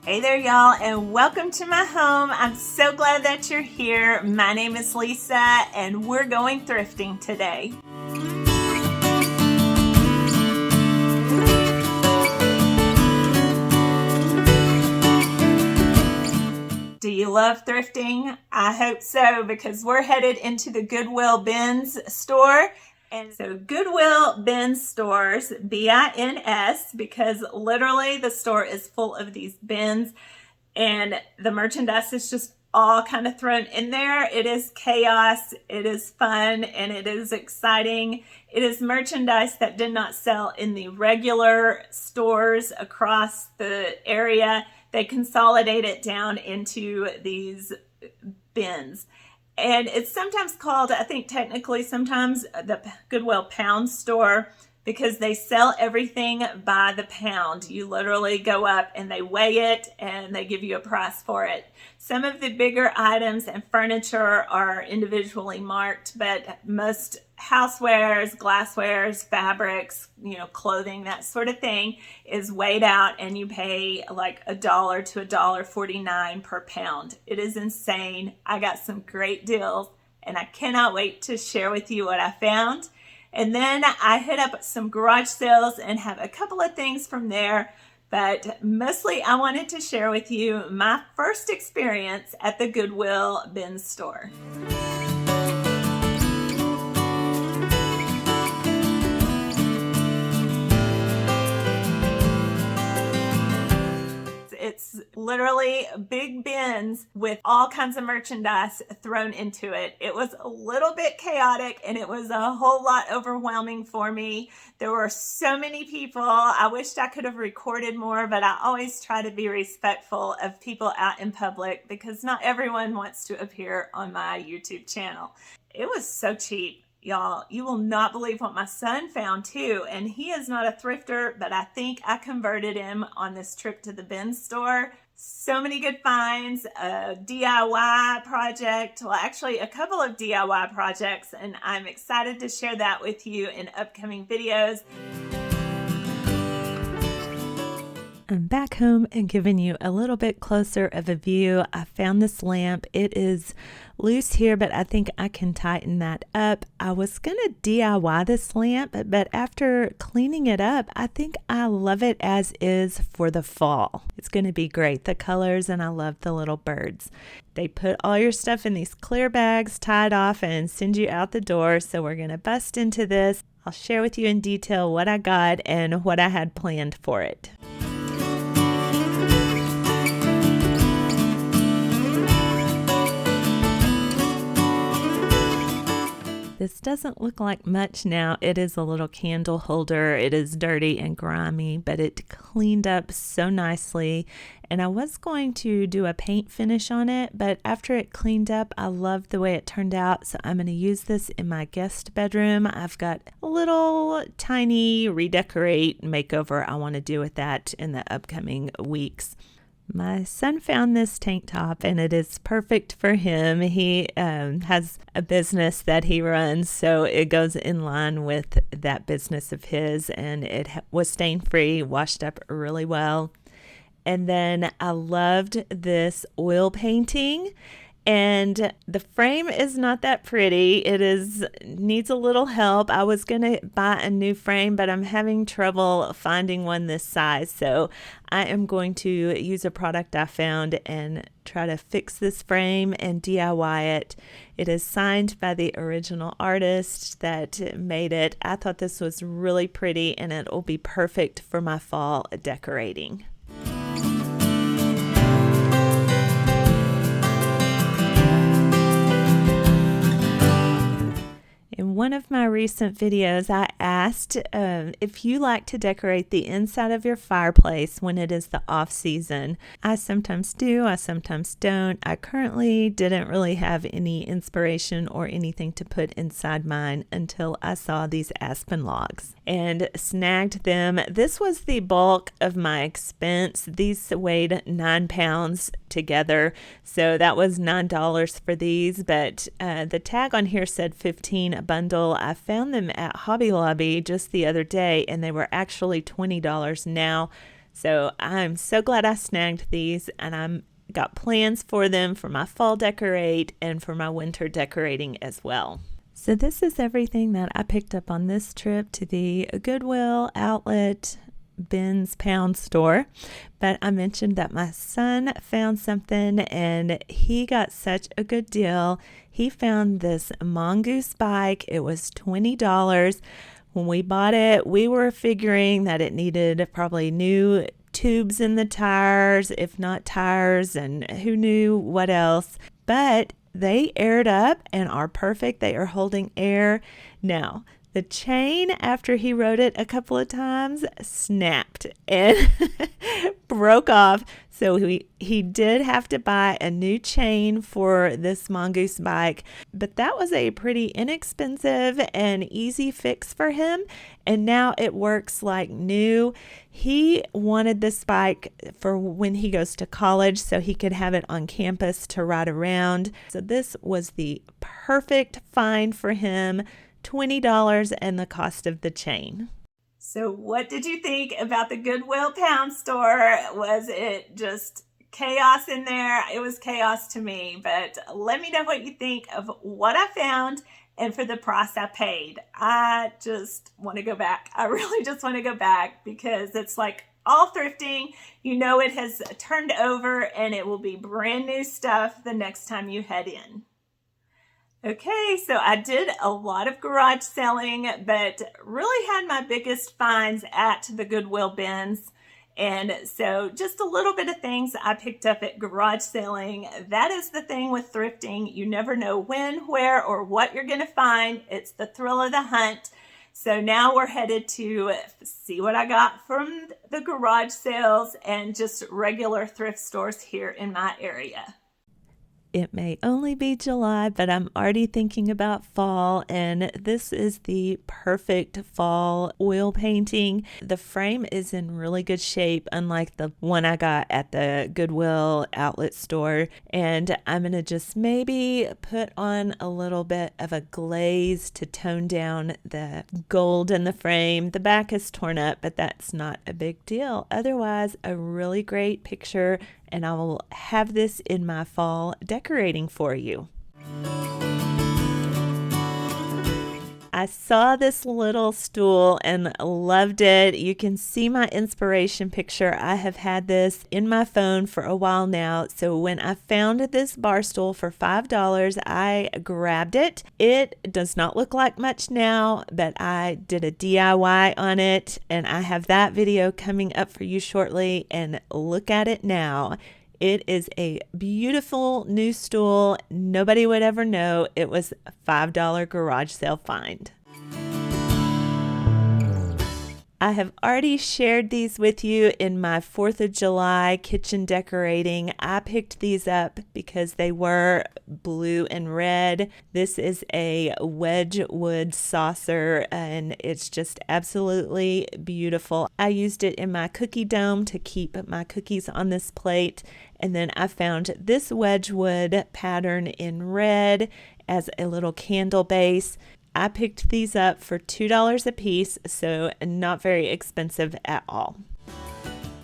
Hey there, y'all, and welcome to my home. I'm so glad that you're here. My name is Lesa, and we're going thrifting today. Do you love thrifting? I hope so, because we're headed into the Goodwill BINS store. And so Goodwill BINS stores, BINS, because literally the store is full of these bins and the merchandise is just all kind of thrown in there. It is chaos, it is fun, and it is exciting. It is merchandise that did not sell in the regular stores across the area. They consolidate it down into these bins. And it's sometimes called, I think technically sometimes, the Goodwill pound store, because they sell everything by the pound. You literally go up and they weigh it and they give you a price for it. Some of the bigger items and furniture are individually marked, but most housewares, glasswares, fabrics, clothing, that sort of thing is weighed out, and you pay like $1 to $1.49 per pound. It is insane. I got some great deals and I cannot wait to share with you what I found. And then I hit up some garage sales and have a couple of things from there. But mostly I wanted to share with you my first experience at the Goodwill BINS store. It's literally big bins with all kinds of merchandise thrown into it. It was a little bit chaotic and it was a whole lot overwhelming for me. There were so many people. I wished I could have recorded more, but I always try to be respectful of people out in public because not everyone wants to appear on my YouTube channel. It was so cheap. Y'all, you will not believe what my son found too. And he is not a thrifter, but I think I converted him on this trip to the BINS store. So many good finds, a DIY project, well, actually a couple of DIY projects, and I'm excited to share that with you in upcoming videos. I'm back home and giving you a little bit closer of a view. I found this lamp. It is loose here, but I think I can tighten that up. I was going to DIY this lamp, but after cleaning it up, I think I love it as is for the fall. It's going to be great. The colors, and I love the little birds. They put all your stuff in these clear bags, tied off, and send you out the door. So we're going to bust into this. I'll share with you in detail what I got and what I had planned for it. This doesn't look like much now. It is a little candle holder. It is dirty and grimy, but it cleaned up so nicely. And I was going to do a paint finish on it, but after it cleaned up, I loved the way it turned out. So I'm going to use this in my guest bedroom. I've got a little tiny redecorate makeover I want to do with that in the upcoming weeks. My son found this tank top and it is perfect for him. He has a business that he runs, so it goes in line with that business of his, and it was stain free, washed up really well. And then I loved this oil painting. And the frame is not that pretty. It needs a little help. I was going to buy a new frame, but I'm having trouble finding one this size. So I am going to use a product I found and try to fix this frame and DIY it. It is signed by the original artist that made it. I thought this was really pretty, and it will be perfect for my fall decorating. In one of my recent videos, I asked if you like to decorate the inside of your fireplace when it is the off season. I sometimes do, I sometimes don't. I currently didn't really have any inspiration or anything to put inside mine until I saw these aspen logs and snagged them. This was the bulk of my expense. These weighed 9 pounds together, so that was $9 for these, but the tag on here said 15 a bundle. I found them at Hobby Lobby just the other day, and they were actually $20 now. So I'm so glad I snagged these, and I'm got plans for them for my fall decorate and for my winter decorating as well. So this is everything that I picked up on this trip to the Goodwill outlet BINS pound store. But I mentioned that my son found something and he got such a good deal. He found this mongoose bike. It was $20. When we bought it, we were figuring that it needed probably new tubes in the tires, if not tires, and who knew what else. But they aired up and are perfect. They are holding air. Now, the chain, after he rode it a couple of times, snapped and broke off. So he did have to buy a new chain for this mongoose bike, but that was a pretty inexpensive and easy fix for him. And now it works like new. He wanted this bike for when he goes to college so he could have it on campus to ride around. So this was the perfect find for him. $20 and the cost of the chain. So what did you think about the Goodwill pound store? Was it just chaos in there? It was chaos to me, but let me know what you think of what I found and for the price I paid. I just want to go back. I really just want to go back because it's like all thrifting. You know it has turned over and it will be brand new stuff the next time you head in. Okay, so I did a lot of garage selling, but really had my biggest finds at the Goodwill bins. And so just a little bit of things I picked up at garage selling. That is the thing with thrifting. You never know when, where, or what you're going to find. It's the thrill of the hunt. So now we're headed to see what I got from the garage sales and just regular thrift stores here in my area. It may only be July, but I'm already thinking about fall, and this is the perfect fall oil painting. The frame is in really good shape, unlike the one I got at the Goodwill outlet store, and I'm going to just maybe put on a little bit of a glaze to tone down the gold in the frame. The back is torn up, but that's not a big deal. Otherwise, a really great picture, and I will have this in my fall decorating for you. I saw this little stool and loved it. You can see my inspiration picture. I have had this in my phone for a while now. So when I found this bar stool for $5, I grabbed it. It does not look like much now, but I did a DIY on it, and I have that video coming up for you shortly. And look at it now. It is a beautiful new stool. Nobody would ever know it was a $5 garage sale find. I have already shared these with you in my 4th of July kitchen decorating. I picked these up because they were blue and red. This is a Wedgwood saucer and it's just absolutely beautiful. I used it in my cookie dome to keep my cookies on this plate. And then I found this Wedgwood pattern in red as a little candle base. I picked these up for $2 a piece, so not very expensive at all.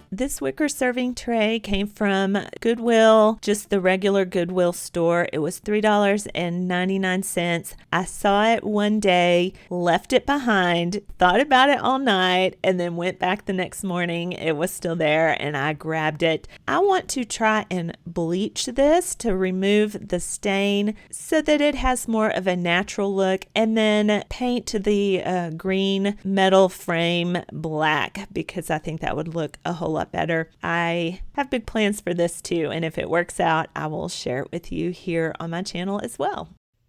This wicker serving tray came from Goodwill, just the regular Goodwill store. It was $3.99. I saw it one day, left it behind, thought about it all night, and then went back the next morning. It was still there, and I grabbed it. I want to try and bleach this to remove the stain so that it has more of a natural look, and then paint the green metal frame black because I think that would look a whole lot better. I have big plans for this too, and if it works out, I will share it with you here on my channel as well.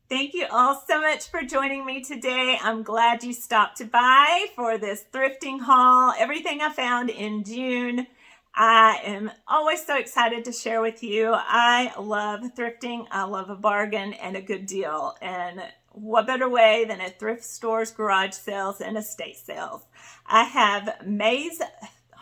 Thank you all so much for joining me today. I'm glad you stopped by for this thrifting haul. Everything I found in June. I am always so excited to share with you. I love thrifting. I love a bargain and a good deal. And what better way than at thrift stores, garage sales, and estate sales? I have May's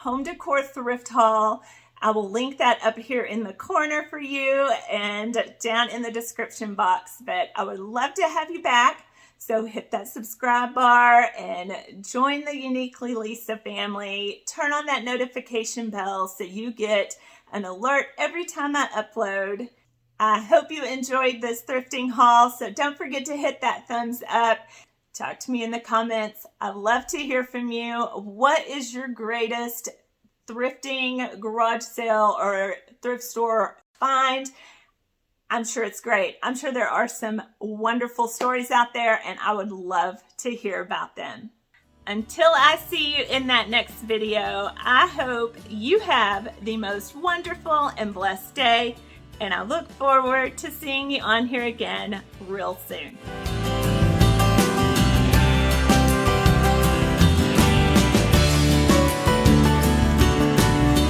Home Decor Thrift Haul. I will link that up here in the corner for you and down in the description box. But I would love to have you back. So hit that subscribe bar and join the Uniquely Lesa family. Turn on that notification bell so you get an alert every time I upload. I hope you enjoyed this thrifting haul, so don't forget to hit that thumbs up. Talk to me in the comments. I'd love to hear from you. What is your greatest thrifting, garage sale, or thrift store find? I'm sure it's great. I'm sure there are some wonderful stories out there, and I would love to hear about them. Until I see you in that next video, I hope you have the most wonderful and blessed day, and I look forward to seeing you on here again real soon.